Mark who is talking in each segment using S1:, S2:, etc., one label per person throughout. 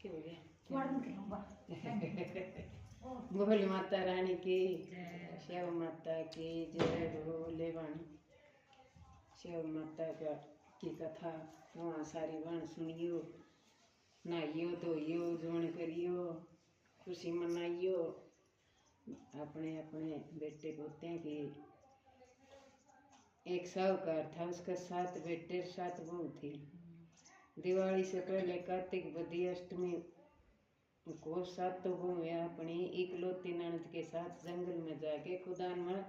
S1: क्या हो गया? बोल माता रानी की, शिव माता की जय। बोले वाणी शिव माता का की कथा वहाँ सारी वाण सुनियो, नहाइयो धोइयो, जोन करियो, खुशी मनाइयो। अपने अपने बेटे पोते की। एक साहूकार था, उसका 7 बेटे 7 बहू थी। दिवाली से पहले कार्तिक बदी अष्टमी को 7 बहूएं अपनी इकलौती ननद के साथ जंगल में जाके खुदान में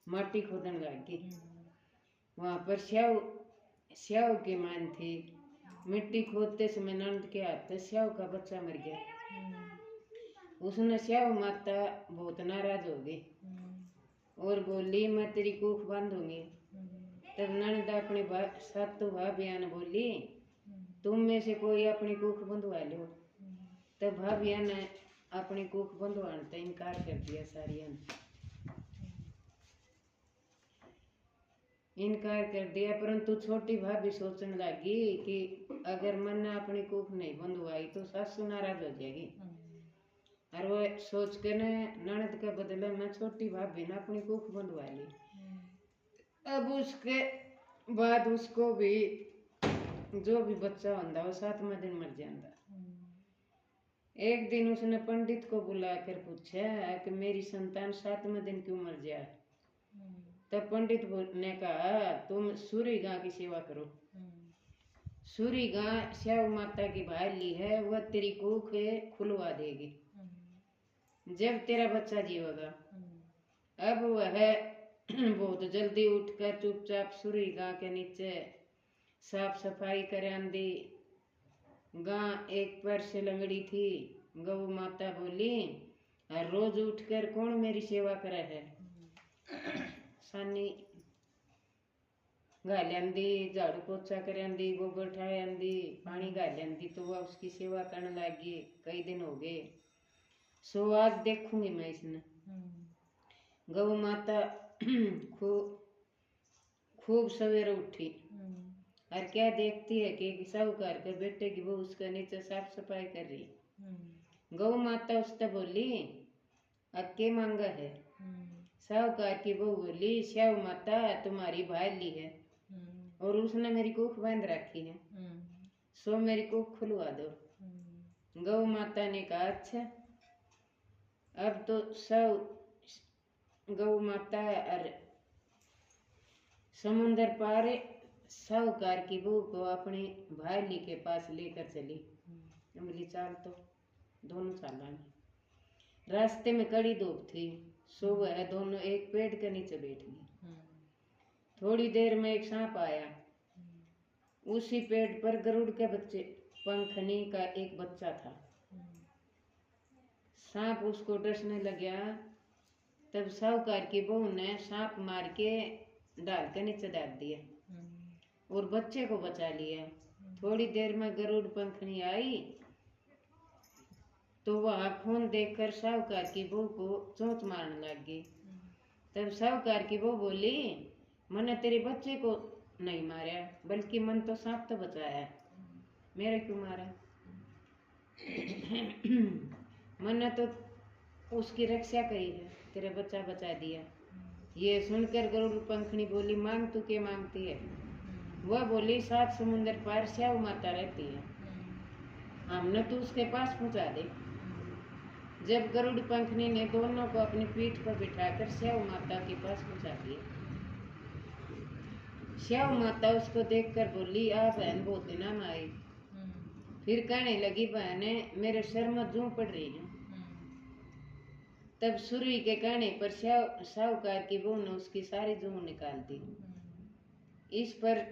S1: माटी खोदने लगी। वहां पर स्याव की मान थी। मिट्टी खोदते समय ननद के हाथ से स्याव का बच्चा मर गया। उसने स्याव माता बहुत नाराज हो गई और बोली, मैं तेरी कुख बांधूंगी। तब ननद अपनी 7 भाभियां ने बोली, तुम में से कोई अपनी कुख बंधवा लो। तब भाभियां ने अपनी कुख बंधवाने से इनकार कर दिया। सारिया ने इनकार कर दिया, परंतु छोटी भाभी सोचने लगी कि अगर मैंने अपनी कुख नहीं बंधवाई तो सासू नाराज हो जाएगी। और वो सोच के ननद के बदले में छोटी भाभी ने अपनी कुख बंधवा ली। अब उसके बाद उसको भी जो भी बच्चा होता वो 7वें दिन मर जाता। एक दिन उसने पंडित को बुलाकर पूछा कि मेरी संतान 7वें दिन क्यों मर जाए। तब पंडित ने कहा, तुम सूरी गां की सेवा करो। सूरी गां श्याव माता की भाली है, वह तेरी कुख खुलवा देगी जब तेरा बच्चा जीवेगा। अब वह बहुत जल्दी उठकर चुपचाप सूरी गां के नीचे साफ सफाई कर आंदी। गां एक पैर से लंगड़ी थी। गौ माता बोली, रोज उठकर कौन मेरी सेवा करे है। सानी घाल आंदी, झाड़ू पोछा कर आंदी, गोबर ठाए आंदी, पानी घाल आंदी, तो वह उसकी सेवा करने लगी। कई दिन हो गए। सो आज देखूंगी मैं इसने। गौ माता खूब सवेरे उठी और क्या देखती है कि साहूकार के बेटे की वो उसका नीचे साफ सफाई कर रही। गौ माता उससे बोली, अब के मांगा है। साहूकार की बहू बोली, श्याव माता तुम्हारी भाली है और उसने मेरी कुख बांध रखी है, सो मेरी कुख खुलवा दो। गौ माता ने कहा, अच्छा। अब तो सब गौ माता और समुंदर पार साहूकार की बहू को अपनी भाली के पास लेकर चली। बोली, चाल तो दोनों चालांगे। रास्ते में कड़ी धूप थी, सो वह दोनों एक पेड़ के नीचे बैठ गई। थोड़ी देर में एक सांप आया। उसी पेड़ पर गरुड़ के बच्चे पंखनी का एक बच्चा था। सांप उसको डसने लगा। तब साहूकार की बहू ने सांप मार के डाल के नीचे डाल दिया और बच्चे को बचा लिया। थोड़ी देर में गरुड़ पंखनी आई तो वह खून देखकर साहूकार की बहू को चोंच मारने लग गई। तब साहूकार की बहू बोली, मैंने तेरे बच्चे को नहीं मारा, बल्कि मन तो सांप तो बचाया, मेरे क्यों मारा। मैंने तो उसकी रक्षा करी है, तेरा बच्चा बचा दिया। ये सुनकर गरुड़ पंखनी बोली, मांग तू क्या मांगती है। वह बोली, 7 समुंदर पार श्याव माता रहती है, हमने तो उसके पास पहुंचा दे। जब गरुड़ पंखनी ने दोनों को अपनी पीठ पर बिठाकर श्याव माता के पास पहुंचा दिया। श्याव माता उसको देखकर बोली, आ बहन बहुत दिनों में आई। फिर कहने लगी, बहने मेरे सर में जूं पड़ रही है। तब सूरी के कहने पर साहूकार की बहू ने उसकी सारी जूं निकाल दी। इस पर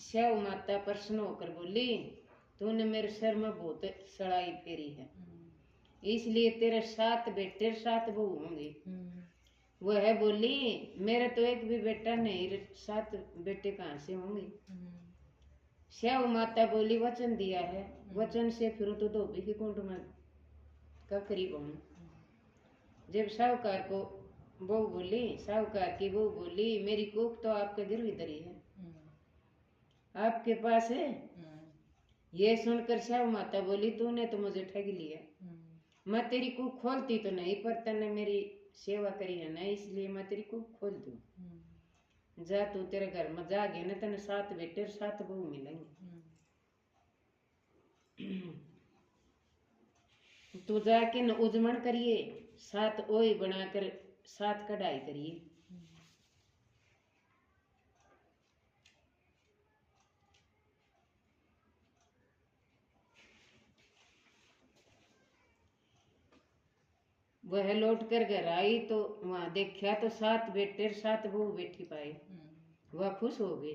S1: श्याव माता प्रसन्न होकर बोली, तूने मेरे सर में बहुत सड़ाई फेरी है, इसलिए तेरे 7 बेटे 7 बहू होंगे। वह बोली, मेरा तो एक भी बेटा नहीं, 7 बेटे कहाँ से होंगे। श्याव माता बोली, वचन दिया है, वचन से फिर तो धोबी के कुंड में का करीब हूँ। जब साहूकार को बहू बोली, साहूकार की बहू बोली, मेरी कुख तो आपके गिरवी धरी है, आपके पास है, ये सुनकर श्याम माता बोली तूने तो मुझे ठग लिया, मैं तेरी कूख खोलती तो नहीं, पर तने मेरी सेवा करी है ना, इसलिए मैं तेरी कूख खोल दूं। जा तू तेरे घर में जागे ना, तने 7 बेटे और 7 बहू मिलेंगे। तू जाके न उजमण करिए, 7 ओई बनाकर 7 कढ़ाई करिए। वह लौट कर घर आई तो वहां देखा तो 7 बेटे 7 बहू बैठी पाए। वह खुश हो गई।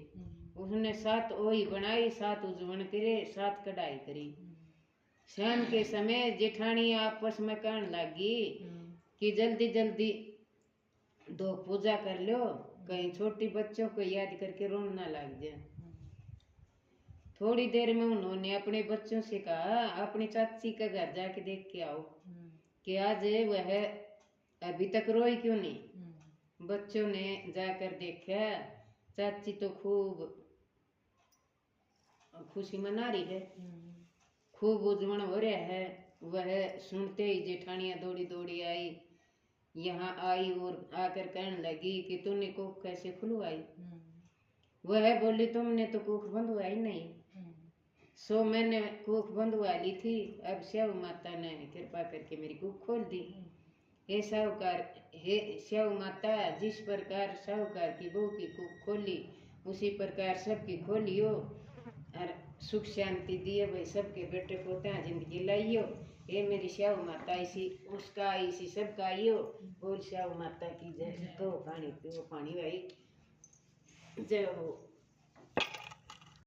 S1: उसने 7 ओई बनाई, 7 उजवण करे, 7 कढ़ाई करी। शाम के समय जेठानी आपस में कहने लगी कि जल्दी जल्दी 2 पूजा कर लो, कहीं छोटी बच्चों को याद करके रोने ना लग जाए। थोड़ी देर में उन्होंने अपने बच्चों से कहा अपनी चाची का घर जाके देख के आओ कि आज वह अभी तक रोई क्यों नहीं। बच्चों ने जाकर देखा, चाची तो खूब खुशी मना रही है, खूब उजवण हो रहा है। वह सुनते ही जेठानियां दौड़ी दौड़ी आई, यहाँ आई और आकर कहने लगी कि तूने कोख कैसे खुलवाई। वह बोली तुमने तो कोख बंधवाई नहीं। सो मैंने कोख बंधवा ली थी, अब श्याम माता ने कृपा करके मेरी कोख खोल दी। हे साहूकार, हे श्याम माता, जिस प्रकार साहूकार की बहू की कोख खोली उसी प्रकार सबकी खोलियो और सुख शांति दिए भाई, सबके बेटे पोते जिंदगी लाइयो। हे मेरी श्याम माता, इसी उसका इसी सबका आइयो। बोल श्याम माता की जय। तो पानी पियो पानी भाई, जय हो।